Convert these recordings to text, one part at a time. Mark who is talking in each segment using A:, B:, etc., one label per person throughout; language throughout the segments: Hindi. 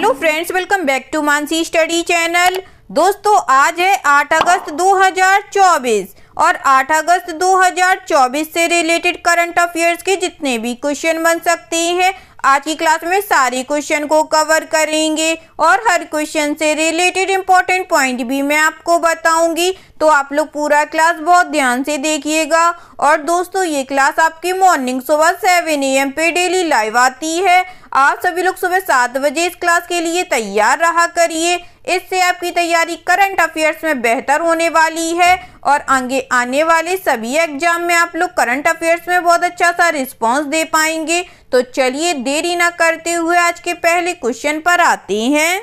A: Hello friends, welcome back to Mansi study channel. दोस्तों, आज है 8 अगस्त 2024 और 8 अगस्त 2024 से रिलेटेड करंट अफेयर्स के जितने भी क्वेश्चन बन सकते हैं आज की क्लास में सारे क्वेश्चन को कवर करेंगे और हर क्वेश्चन से रिलेटेड इंपॉर्टेंट पॉइंट भी मैं आपको बताऊंगी। तो आप लोग पूरा क्लास बहुत ध्यान से देखिएगा। और दोस्तों, ये क्लास आपकी मॉर्निंग सुबह 7 AM पे डेली लाइव आती है। आप सभी लोग सुबह 7 बजे इस क्लास के लिए तैयार रहा करिए। इससे आपकी तैयारी करंट अफेयर्स में बेहतर होने वाली है और आगे आने वाले सभी एग्जाम में आप लोग करंट अफेयर्स में बहुत अच्छा सा रिस्पांस दे पाएंगे। तो चलिए देरी ना करते हुए आज के पहले क्वेश्चन पर आते हैं।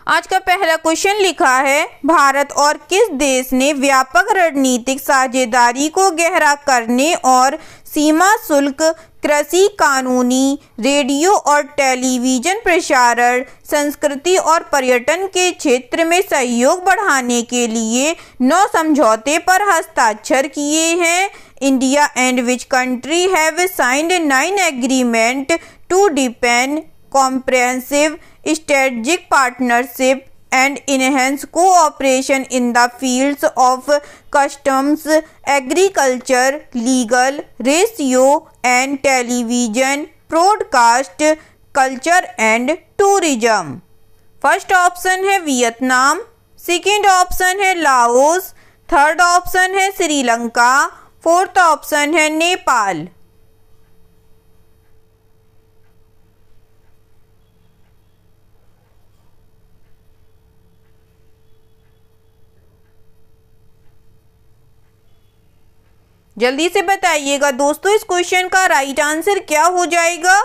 A: आज का पहला क्वेश्चन लिखा है, भारत और किस देश ने व्यापक रणनीतिक साझेदारी को गहरा करने और सीमा शुल्क, कृषि, कानूनी, रेडियो और टेलीविजन प्रसारण, संस्कृति और पर्यटन के क्षेत्र में सहयोग बढ़ाने के लिए 9 समझौते पर हस्ताक्षर किए हैं? India and which country have signed 9 agreement to deepen comprehensive strategic partnership and enhance cooperation in the fields of customs, agriculture, legal, ratio and television, broadcast, culture and tourism? First option है वियतनाम, सेकेंड ऑप्शन है लाओस, थर्ड ऑप्शन है श्रीलंका, फोर्थ ऑप्शन है नेपाल। जल्दी से बताइएगा दोस्तों, इस क्वेश्चन का राइट आंसर क्या हो जाएगा?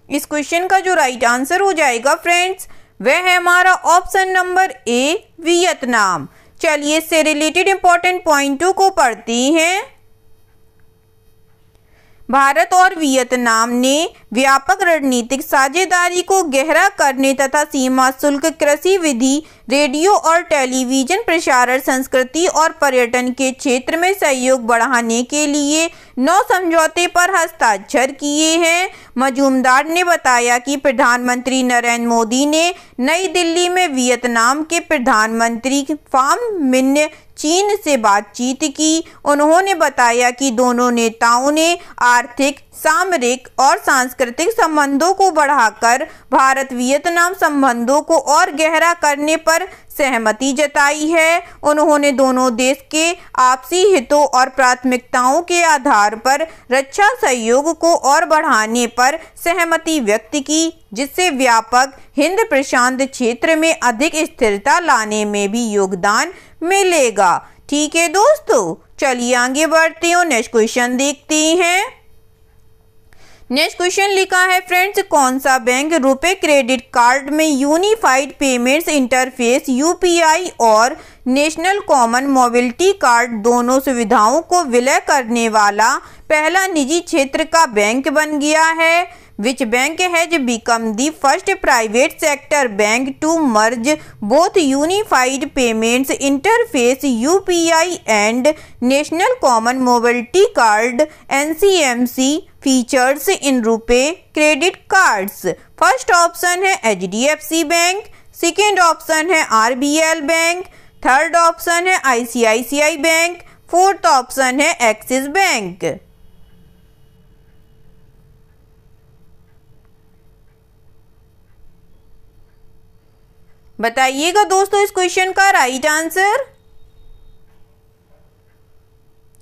A: इस क्वेश्चन का जो राइट आंसर हो जाएगा फ्रेंड्स, वह है हमारा ऑप्शन नंबर ए, वियतनाम। चलिए इससे रिलेटेड इंपॉर्टेंट पॉइंटों को पढ़ते हैं। भारत और वियतनाम ने व्यापक रणनीतिक साझेदारी को गहरा करने तथा सीमा शुल्क, कृषि विधि, रेडियो और टेलीविजन प्रसारण, संस्कृति और पर्यटन के क्षेत्र में सहयोग बढ़ाने के लिए 9 समझौते पर हस्ताक्षर किए हैं। मजूमदार ने बताया कि प्रधानमंत्री नरेंद्र मोदी ने नई दिल्ली में वियतनाम के प्रधानमंत्री फाम मिन चीन से बातचीत की। उन्होंने बताया कि दोनों नेताओं ने आर्थिक, सामरिक और सांस्कृतिक संबंधों को बढ़ाकर भारत वियतनाम संबंधों को और गहरा करने पर सहमति जताई है। उन्होंने दोनों देश के आपसी हितों और प्राथमिकताओं के आधार पर रक्षा सहयोग को और बढ़ाने पर सहमति व्यक्त की, जिससे व्यापक हिंद प्रशांत क्षेत्र में अधिक स्थिरता लाने में भी योगदान मिलेगा। ठीक है दोस्तों, चलिए आगे बढ़ते हैं और नेक्स्ट क्वेश्चन देखते हैं। नेक्स्ट क्वेश्चन लिखा है फ्रेंड्स, कौन सा बैंक रुपे क्रेडिट कार्ड में यूनिफाइड पेमेंट्स इंटरफेस यूपीआई और नेशनल कॉमन मोबिलिटी कार्ड दोनों सुविधाओं को विलय करने वाला पहला निजी क्षेत्र का बैंक बन गया है? Which bank has become the first private sector bank to merge both Unified Payments Interface (UPI) and National Common Mobility Card (NCMC) features in RuPay credit cards? First option है HDFC बैंक, सेकेंड ऑप्शन है RBL बैंक, थर्ड ऑप्शन है ICICI बैंक, फोर्थ ऑप्शन है एक्सिस बैंक। बताइएगा दोस्तों इस क्वेश्चन का राइट आंसर।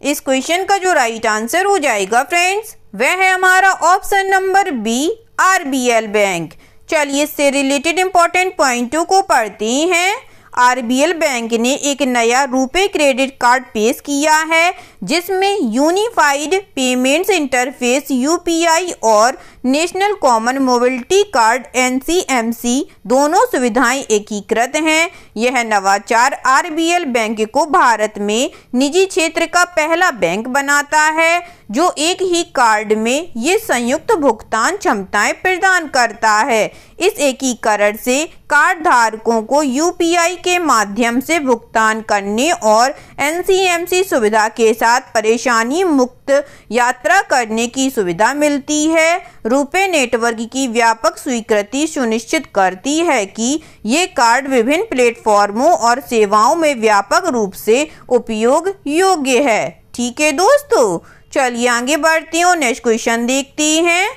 A: इस क्वेश्चन का जो राइट आंसर हो जाएगा फ्रेंड्स, वह है हमारा option number B, RBL bank. चलिए इससे रिलेटेड इंपॉर्टेंट पॉइंटों को पढ़ते हैं। आरबीएल बैंक ने एक नया रुपे क्रेडिट कार्ड पेश किया है, जिसमें यूनिफाइड पेमेंट्स इंटरफेस यूपीआई और national common mobility card NCMC दोनों सुविधाएं एकीकृत हैं। यह नवाचार आरबीएल बैंक को भारत में निजी क्षेत्र का पहला बैंक बनाता है, जो एक ही कार्ड में ये संयुक्त भुगतान क्षमताएं प्रदान करता है। इस एकीकरण से कार्ड धारकों को यूपीआई के माध्यम से भुगतान करने और एनसीएमसी सुविधा के साथ परेशानी मुक्त यात्रा करने की सुविधा मिलती है। रुपे नेटवर्क की व्यापक स्वीकृति सुनिश्चित करती है कि ये कार्ड विभिन्न प्लेटफॉर्मों और सेवाओं में व्यापक रूप से उपयोग योग्य है। ठीक है दोस्तों, चलिए आगे बढ़ते हैं और नेक्स्ट क्वेश्चन देखते हैं।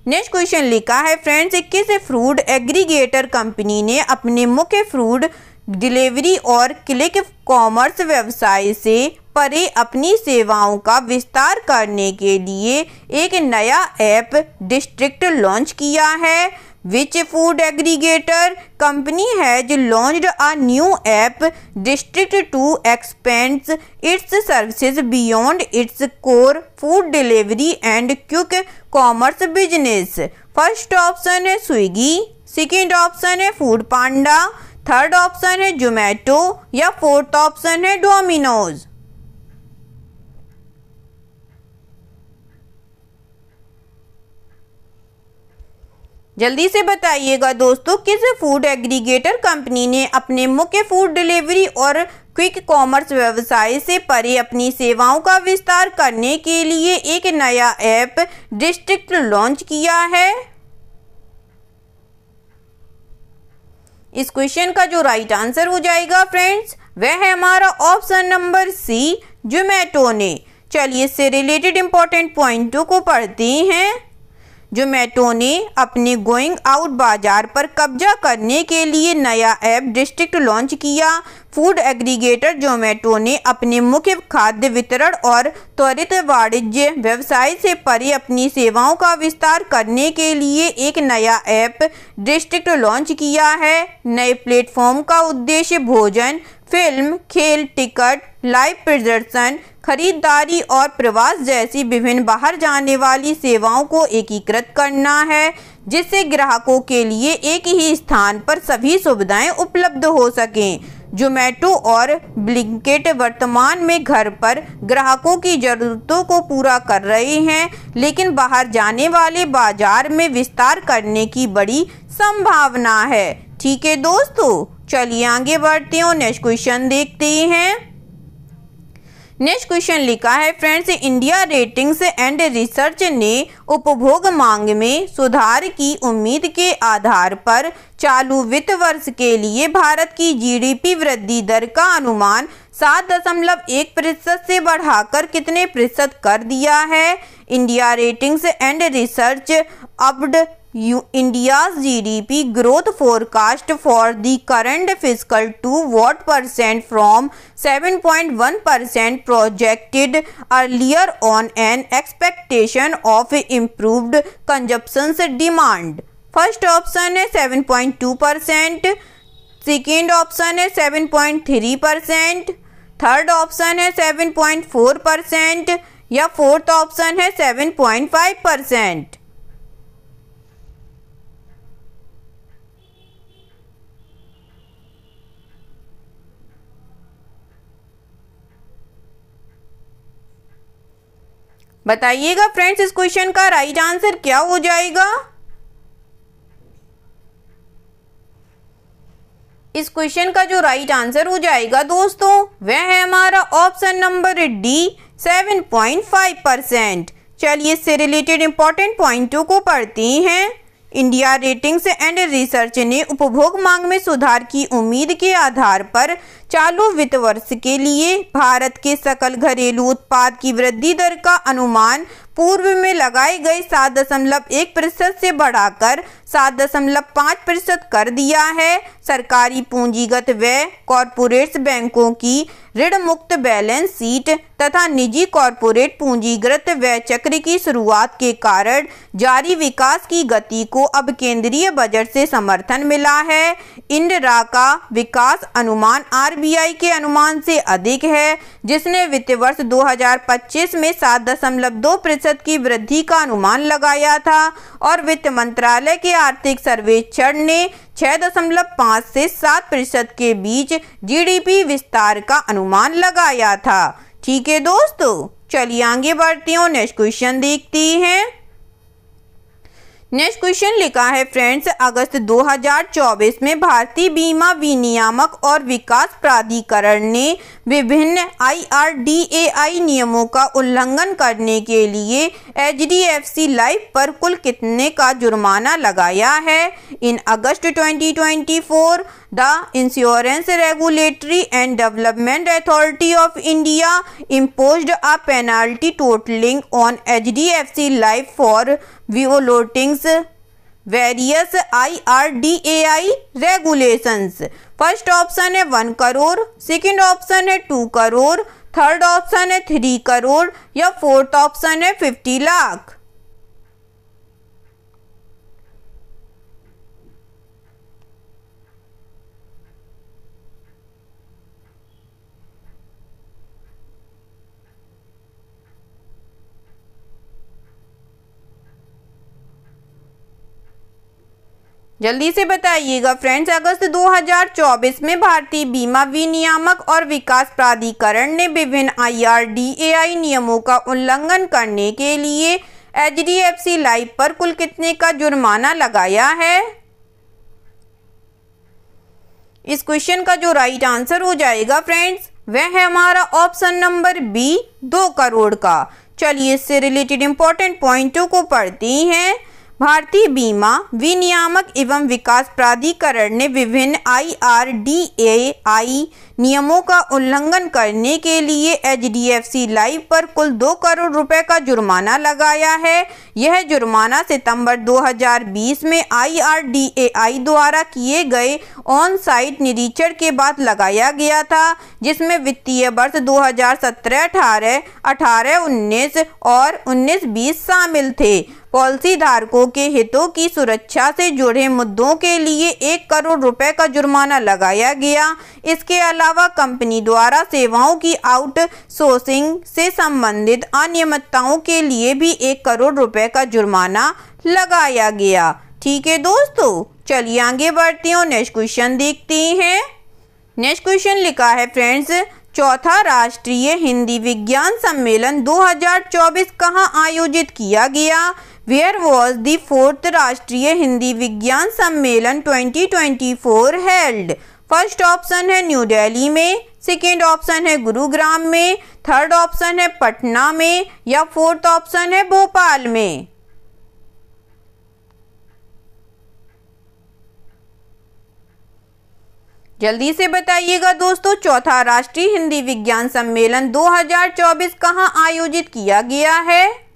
A: नेक्स्ट क्वेश्चन लिखा है फ्रेंड्स, किस फूड एग्रीगेटर कंपनी ने अपने मुख्य फूड डिलीवरी और क्लिक कॉमर्स व्यवसाय से परे अपनी सेवाओं का विस्तार करने के लिए एक नया ऐप डिस्ट्रिक्ट लॉन्च किया है? Which food aggregator company has launched a new app District to expand its services beyond its core food delivery and quick commerce business? First option है स्विगी, सेकेंड ऑप्शन है फूड पांडा, थर्ड ऑप्शन है जोमेटो या फोर्थ ऑप्शन है डोमिनोज। जल्दी से बताइएगा दोस्तों, किस फूड एग्रीगेटर कंपनी ने अपने मुख्य फूड डिलीवरी और क्विक कॉमर्स व्यवसाय से परे अपनी सेवाओं का विस्तार करने के लिए एक नया ऐप डिस्ट्रिक्ट लॉन्च किया है? इस क्वेश्चन का जो राइट आंसर हो जाएगा फ्रेंड्स, वह है हमारा ऑप्शन नंबर सी, जोमेटो ने। चलिए इससे रिलेटेड इंपॉर्टेंट पॉइंटों को पढ़ते हैं। जोमेटो ने अपने गोइंग आउट बाजार पर कब्जा करने के लिए नया ऐप डिस्ट्रिक्ट लॉन्च किया। फूड एग्रीगेटर जोमेटो ने अपने मुख्य खाद्य वितरण और त्वरित वाणिज्य व्यवसाय से परे अपनी सेवाओं का विस्तार करने के लिए एक नया ऐप डिस्ट्रिक्ट लॉन्च किया है। नए प्लेटफॉर्म का उद्देश्य भोजन, फिल्म, खेल, टिकट, लाइव प्रदर्शन, खरीदारी और प्रवास जैसी विभिन्न बाहर जाने वाली सेवाओं को एकीकृत करना है, जिससे ग्राहकों के लिए एक ही स्थान पर सभी सुविधाएं उपलब्ध हो सकें। जोमेटो और ब्लिंकिट वर्तमान में घर पर ग्राहकों की ज़रूरतों को पूरा कर रहे हैं, लेकिन बाहर जाने वाले बाजार में विस्तार करने की बड़ी संभावना है। ठीक है दोस्तों, चलिए आगे बढ़ते हैं और नेक्स्ट क्वेश्चन देखते हैं। नेक्स्ट क्वेश्चन लिखा है friends, India ratings and research ने उपभोग मांग में सुधार की उम्मीद के आधार पर चालू वित्त वर्ष के लिए भारत की जीडीपी वृद्धि दर का अनुमान 7.1% से बढ़ाकर कितने प्रतिशत कर दिया है? इंडिया रेटिंग्स एंड रिसर्च अपड India's GDP growth forecast for the current fiscal to what percent from 7.1% projected earlier on an expectation of improved consumption demand? First option है 7.2%, सेकेंड ऑप्शन है 7.3%, थर्ड ऑप्शन है 7.4% या फोर्थ ऑप्शन है 7.5%। बताइएगा फ्रेंड्स, इस क्वेश्चन का राइट आंसर क्या हो जाएगा? इस क्वेश्चन का जो राइट आंसर हो जाएगा दोस्तों, वह है हमारा ऑप्शन नंबर डी, 7.5%। चलिए इससे रिलेटेड इंपॉर्टेंट पॉइंटों को पढ़ते हैं। इंडिया रेटिंग्स एंड रिसर्च ने उपभोग मांग में सुधार की उम्मीद के आधार पर चालू वित्त वर्ष के लिए भारत के सकल घरेलू उत्पाद की वृद्धि दर का अनुमान पूर्व में लगाए गए 7.1% से बढ़ाकर 7.5% कर दिया है। सरकारी पूंजीगत व्यय, कॉरपोरेट्स बैंकों की ऋण मुक्त बैलेंस शीट तथा निजी कॉरपोरेट पूंजीगत व्यय चक्र की शुरुआत के कारण जारी विकास की गति को अब केंद्रीय बजट से समर्थन मिला है। इंदिरा का विकास अनुमान आरबीआई के अनुमान से अधिक है, जिसने वित्त वर्ष 2025 में 7.2% की वृद्धि का अनुमान लगाया था और वित्त मंत्रालय के आर्थिक सर्वेक्षण ने 6.5 से 7% के बीच जीडीपी विस्तार का अनुमान लगाया था। ठीक है दोस्तों, चलिए आगे बढ़ते हैं, नेक्स्ट क्वेश्चन देखते हैं। नेक्स्ट क्वेश्चन लिखा है फ्रेंड्स, अगस्त 2024 में भारतीय बीमा विनियामक और विकास प्राधिकरण ने विभिन्न IRDAI नियमों का उल्लंघन करने के लिए HDFC लाइफ पर कुल कितने का जुर्माना लगाया है। इन अगस्त 2024 the insurance regulatory and development authority of India imposed a penalty totaling on HDFC Life for violating various IRDAI regulations। First option है 1 करोड़, सेकंड ऑप्शन है 2 करोड़, थर्ड ऑप्शन है 3 करोड़ या फोर्थ ऑप्शन है 50 लाख। जल्दी से बताइएगा फ्रेंड्स। अगस्त 2024 में भारतीय बीमा विनियामक और विकास प्राधिकरण ने विभिन्न IRDAI नियमों का उल्लंघन करने के लिए HDFC लाइफ पर कुल कितने का जुर्माना लगाया है। इस क्वेश्चन का जो राइट आंसर हो जाएगा फ्रेंड्स, वह है हमारा ऑप्शन नंबर बी, 2 करोड़ का। चलिए इससे रिलेटेड इंपॉर्टेंट पॉइंटों को पढ़ते हैं। भारतीय बीमा विनियामक एवं विकास प्राधिकरण ने विभिन्न IRDAI नियमों का उल्लंघन करने के लिए HDFC लाइफ पर कुल 2 करोड़ रुपए का जुर्माना लगाया है। यह जुर्माना सितंबर 2020 में IRDAI द्वारा किए गए ऑन साइट निरीक्षण के बाद लगाया गया था, जिसमें वित्तीय वर्ष 2017-18, 18-19 और 19-20 शामिल थे। पॉलिसी धारकों के हितों की सुरक्षा से जुड़े मुद्दों के लिए 1 करोड़ रुपए का जुर्माना लगाया गया। इसके अलावा कंपनी द्वारा सेवाओं की आउटसोर्सिंग से संबंधित अनियमितताओं के लिए भी 1 करोड़ रुपए का जुर्माना लगाया गया। ठीक है दोस्तों, चलिए आगे बढ़ते हैं और नेक्स्ट क्वेश्चन देखते हैं। नेक्स्ट क्वेश्चन लिखा है फ्रेंड्स, चौथा राष्ट्रीय हिंदी विज्ञान सम्मेलन 2024 कहाँ आयोजित किया गया। वेयर वॉज द 4th राष्ट्रीय हिंदी विज्ञान सम्मेलन 2024 हेल्ड। फर्स्ट ऑप्शन है न्यू दिल्ली में, सेकेंड ऑप्शन है गुरुग्राम में, थर्ड ऑप्शन है पटना में या फोर्थ ऑप्शन है भोपाल में। जल्दी से बताइएगा दोस्तों, चौथा राष्ट्रीय हिंदी विज्ञान सम्मेलन 2024 कहाँ आयोजित किया गया है।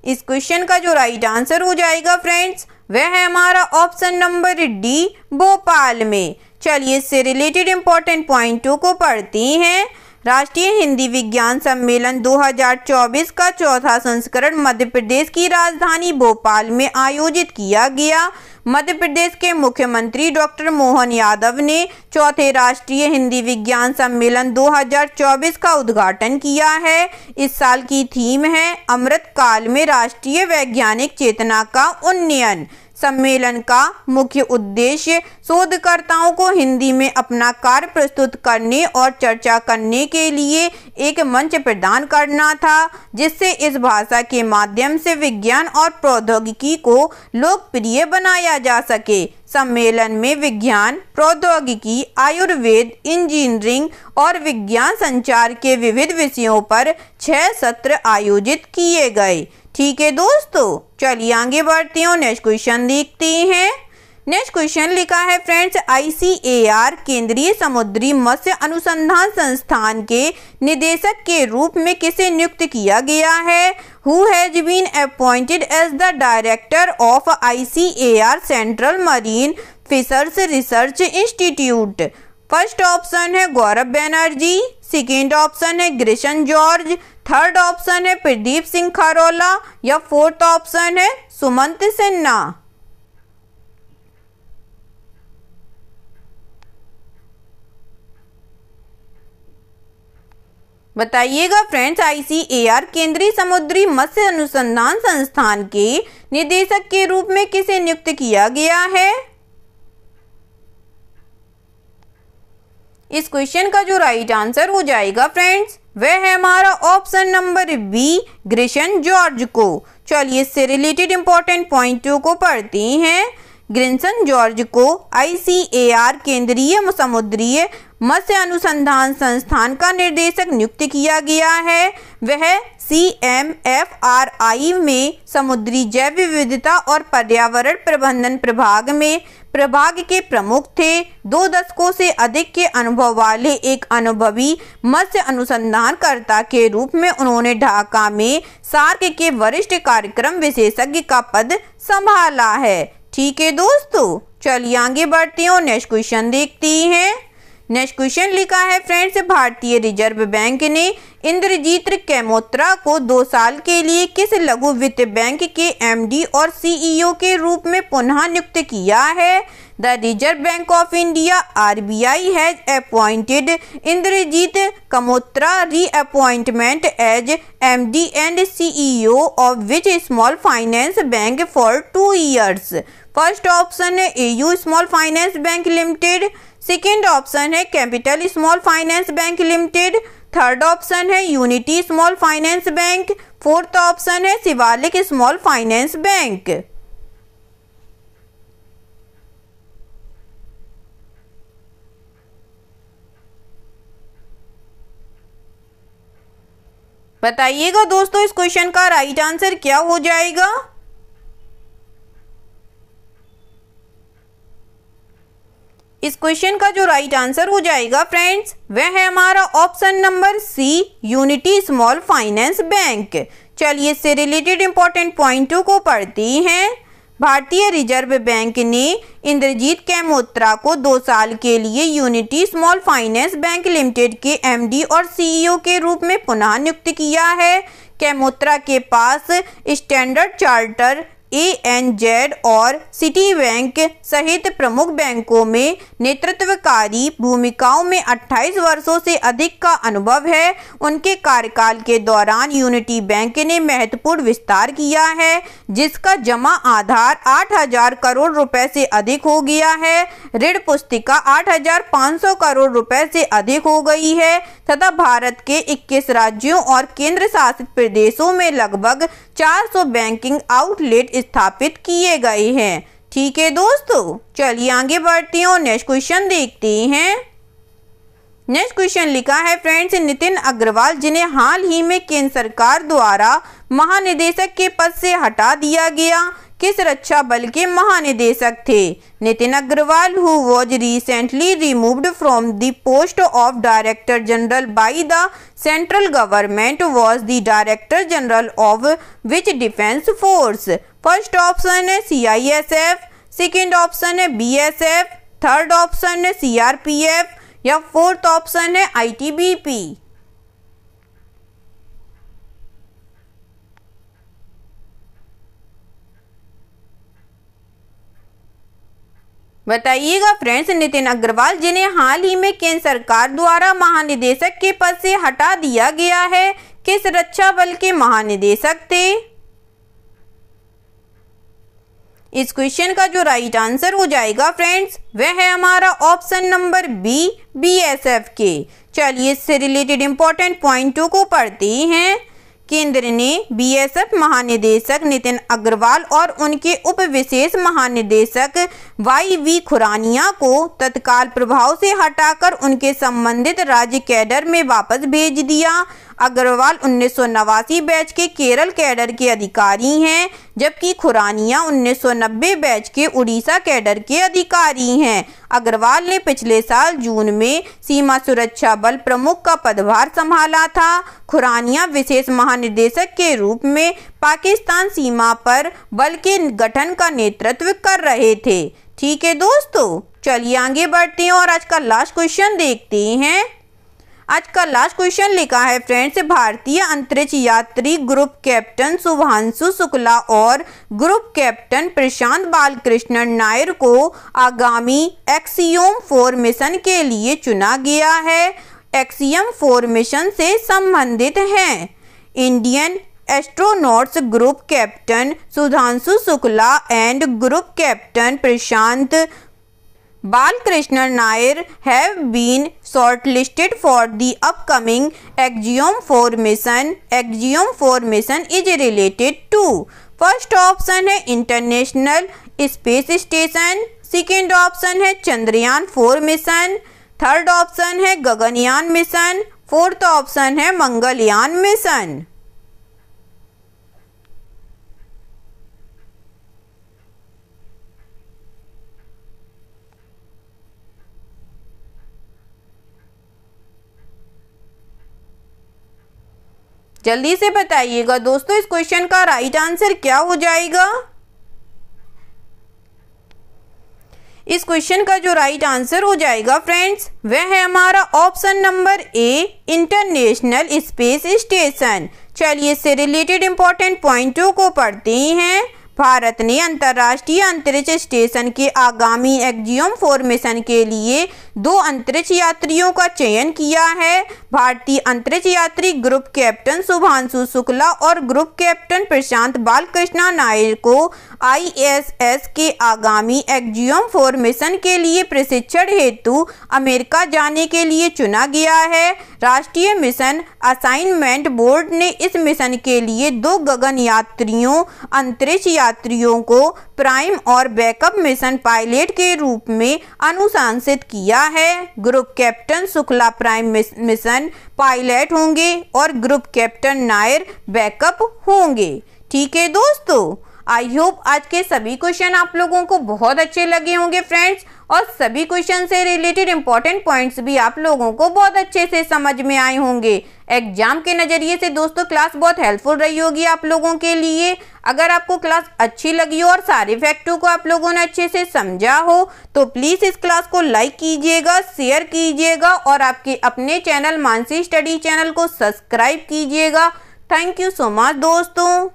A: इस क्वेश्चन का जो राइट आंसर हो जाएगा फ्रेंड्स, वह है हमारा ऑप्शन नंबर डी, भोपाल में। चलिए इससे रिलेटेड इंपॉर्टेंट पॉइंटों को पढ़ते हैं। राष्ट्रीय हिंदी विज्ञान सम्मेलन 2024 का चौथा संस्करण मध्य प्रदेश की राजधानी भोपाल में आयोजित किया गया। मध्य प्रदेश के मुख्यमंत्री डॉक्टर मोहन यादव ने चौथे राष्ट्रीय हिंदी विज्ञान सम्मेलन 2024 का उद्घाटन किया है। इस साल की थीम है अमृत काल में राष्ट्रीय वैज्ञानिक चेतना का उन्नयन। सम्मेलन का मुख्य उद्देश्य शोधकर्ताओं को हिंदी में अपना कार्य प्रस्तुत करने और चर्चा करने के लिए एक मंच प्रदान करना था, जिससे इस भाषा के माध्यम से विज्ञान और प्रौद्योगिकी को लोकप्रिय बनाया जा सके। सम्मेलन में विज्ञान, प्रौद्योगिकी, आयुर्वेद, इंजीनियरिंग और विज्ञान संचार के विविध विषयों पर 6 सत्र आयोजित किए गए। ठीक है दोस्तों, चलिए आगे बढ़ते हैं, नेक्स्ट क्वेश्चन देखते हैं। नेक्स्ट क्वेश्चन लिखा है फ्रेंड्स, ICAR केंद्रीय समुद्री मत्स्य अनुसंधान संस्थान के निदेशक के रूप में किसे नियुक्त किया गया है। Who has been appointed as the director of ICAR central marine fishers research institute. First option है गौरव बनर्जी, सेकेंड ऑप्शन है ग्रेशन जॉर्ज, थर्ड ऑप्शन है प्रदीप सिंह खरोला या फोर्थ ऑप्शन है सुमंत सिन्हा। बताइएगा फ्रेंड्स, ICAR केंद्रीय समुद्री मत्स्य अनुसंधान संस्थान के निदेशक के रूप में किसे नियुक्त किया गया है। इस क्वेश्चन का जो राइट आंसर हो जाएगा फ्रेंड्स, वह है हमारा ऑप्शन नंबर बी ग्रिशन जॉर्ज को। चलिए इससे रिलेटेड इंपॉर्टेंट पॉइंटों को पढ़ते हैं। ग्रिशन जॉर्ज को ICAR केंद्रीय समुद्रीय मत्स्य अनुसंधान संस्थान का निर्देशक नियुक्त किया गया है। वह CMFRI में समुद्री जैव विविधता और पर्यावरण प्रबंधन प्रभाग के प्रमुख थे। 2 दशकों से अधिक के अनुभव वाले एक अनुभवी मत्स्य अनुसंधानकर्ता के रूप में उन्होंने ढाका में सार्क के वरिष्ठ कार्यक्रम विशेषज्ञ का पद संभाला है। ठीक है दोस्तों, चलिए आगे बढ़ते हैं और नेक्स्ट क्वेश्चन देखते हैं। नेक्स्ट क्वेश्चन लिखा है फ्रेंड्स, भारतीय रिजर्व बैंक ने इंद्रजीत कैमोत्रा को 2 साल के लिए किस लघु वित्त बैंक के MD और CEO के रूप में पुनः नियुक्त किया है? The Reserve Bank of India RBI has appointed Indrajit Camotra reappointment as MD and CEO of which small finance bank for 2 years। First option है AU small finance bank limited, second option है capital small finance bank limited, third option है unity small finance bank, fourth option है शिवालिक स्मॉल फाइनेंस बैंक। बताइएगा दोस्तों इस क्वेश्चन का राइट आंसर क्या हो जाएगा। इस क्वेश्चन का जो राइट आंसर हो जाएगा फ्रेंड्स, वह है हमारा option number C unity small finance bank. चलिए इससे रिलेटेड इंपॉर्टेंट पॉइंटों को पढ़ते हैं। भारतीय रिजर्व बैंक ने इंद्रजीत कैमोत्रा को 2 साल के लिए unity small finance bank limited के MD और CEO के रूप में पुनः नियुक्त किया है। कैमोत्रा के पास स्टैंडर्ड चार्टर ANZ और सिटी बैंक सहित प्रमुख बैंकों में नेतृत्वकारी भूमिकाओं में 28 वर्षों से अधिक का अनुभव है। उनके कार्यकाल के दौरान यूनिटी बैंक ने महत्वपूर्ण विस्तार किया है, जिसका जमा आधार 8,000 करोड़ रुपए से अधिक हो गया है। ऋण पुस्तिका 8,500 करोड़ रुपए से अधिक हो गई है तथा भारत के 21 राज्यों और केंद्र शासित प्रदेशों में लगभग 400 बैंकिंग आउटलेट स्थापित किए गए हैं। ठीक है दोस्तों, चलिए आगे बढ़ते हैं और नेक्स्ट क्वेश्चन देखते हैं। नेक्स्ट क्वेश्चन लिखा है फ्रेंड्स, नितिन अग्रवाल जिन्हें हाल ही में केंद्र सरकार द्वारा महानिदेशक के पद से हटा दिया गया, किस रक्षा बल के महानिदेशक थे? Nitin Agarwal who was recently removed from the post of director general by the central government was the director general of which defence force? First option है CISF, सेकेंड ऑप्शन है BSF, थर्ड ऑप्शन है CRPF या फोर्थ ऑप्शन है ITBP। बताइएगा फ्रेंड्स, नितिन अग्रवाल जिन्हें हाल ही में केंद्र सरकार द्वारा महानिदेशक के पद से हटा दिया गया है, किस रक्षा बल के महानिदेशक थे? इस क्वेश्चन का जो राइट आंसर हो जाएगा फ्रेंड्स, वह है हमारा ऑप्शन नंबर बी BSF के। चलिए इससे रिलेटेड इंपॉर्टेंट पॉइंटों को पढ़ते हैं। केंद्र ने BSF महानिदेशक नितिन अग्रवाल और उनके उप विशेष महानिदेशक YV खुरानिया को तत्काल प्रभाव से हटाकर उनके संबंधित राज्य कैडर में वापस भेज दिया। अग्रवाल 1989 बैच के केरल कैडर के अधिकारी हैं, जबकि खुरानिया 1990 बैच के उड़ीसा कैडर के अधिकारी हैं। अग्रवाल ने पिछले साल जून में सीमा सुरक्षा बल प्रमुख का पदभार संभाला था। खुरानिया विशेष महानिदेशक के रूप में पाकिस्तान सीमा पर बल के गठन का नेतृत्व कर रहे थे। ठीक है दोस्तों, चलिए आगे बढ़ते हैं और आज का लास्ट क्वेश्चन देखते हैं। आज का लास्ट क्वेश्चन लिखा है फ्रेंड्स, भारतीय अंतरिक्ष यात्री ग्रुप कैप्टन शुभांशु शुक्ला और ग्रुप कैप्टन प्रशांत बालकृष्णन नायर को आगामी एक्सियोम 4 मिशन के लिए चुना गया है। एक्सियम 4 मिशन से संबंधित हैं Indian astronauts group captain Sudhanshu Shukla and group captain Prashant Balkrishna Nair have been shortlisted for the upcoming Axiom 4 mission? Axiom 4 mission is related to, first option है international space station, second option है चंद्रयान 4 मिशन, थर्ड ऑप्शन है गगनयान मिशन, फोर्थ ऑप्शन है मंगलयान मिशन। जल्दी से बताइएगा दोस्तों, इस क्वेश्चन का राइट आंसर क्या हो जाएगा। इस क्वेश्चन का जो राइट आंसर हो जाएगा फ्रेंड्स, वह है हमारा option number A, international space station. चलिए इससे रिलेटेड इंपॉर्टेंट पॉइंटों को पढ़ते हैं। भारत ने अंतर्राष्ट्रीय अंतरिक्ष स्टेशन के आगामी एक्जियम 4 मिशन के लिए 2 अंतरिक्ष यात्रियों का चयन किया है। भारतीय अंतरिक्ष यात्री ग्रुप कैप्टन शुभांशु शुक्ला और ग्रुप कैप्टन प्रशांत बालकृष्ण नायर को ISS के आगामी एक्जियम 4 मिशन के लिए प्रशिक्षण हेतु अमेरिका जाने के लिए चुना गया है। राष्ट्रीय मिशन असाइनमेंट बोर्ड ने इस मिशन के लिए 2 गगन यात्रियों अंतरिक्ष यात्रियों को प्राइम और बैकअप मिशन पायलट के रूप में अनुशंसित किया है। Group captain Shukla prime mission pilot होंगे और ग्रुप कैप्टन नायर बैकअप होंगे। ठीक है दोस्तों, आई होप आज के सभी क्वेश्चन आप लोगों को बहुत अच्छे लगे होंगे फ्रेंड्स, और सभी क्वेश्चन से रिलेटेड इंपॉर्टेंट पॉइंट्स भी आप लोगों को बहुत अच्छे से समझ में आए होंगे। एग्जाम के नज़रिए से दोस्तों क्लास बहुत हेल्पफुल रही होगी आप लोगों के लिए। अगर आपको क्लास अच्छी लगी हो और सारे फैक्टों को आप लोगों ने अच्छे से समझा हो तो प्लीज़ इस क्लास को लाइक कीजिएगा, शेयर कीजिएगा और आपके अपने चैनल मानसी स्टडी चैनल को सब्सक्राइब कीजिएगा। थैंक यू सो मच दोस्तों।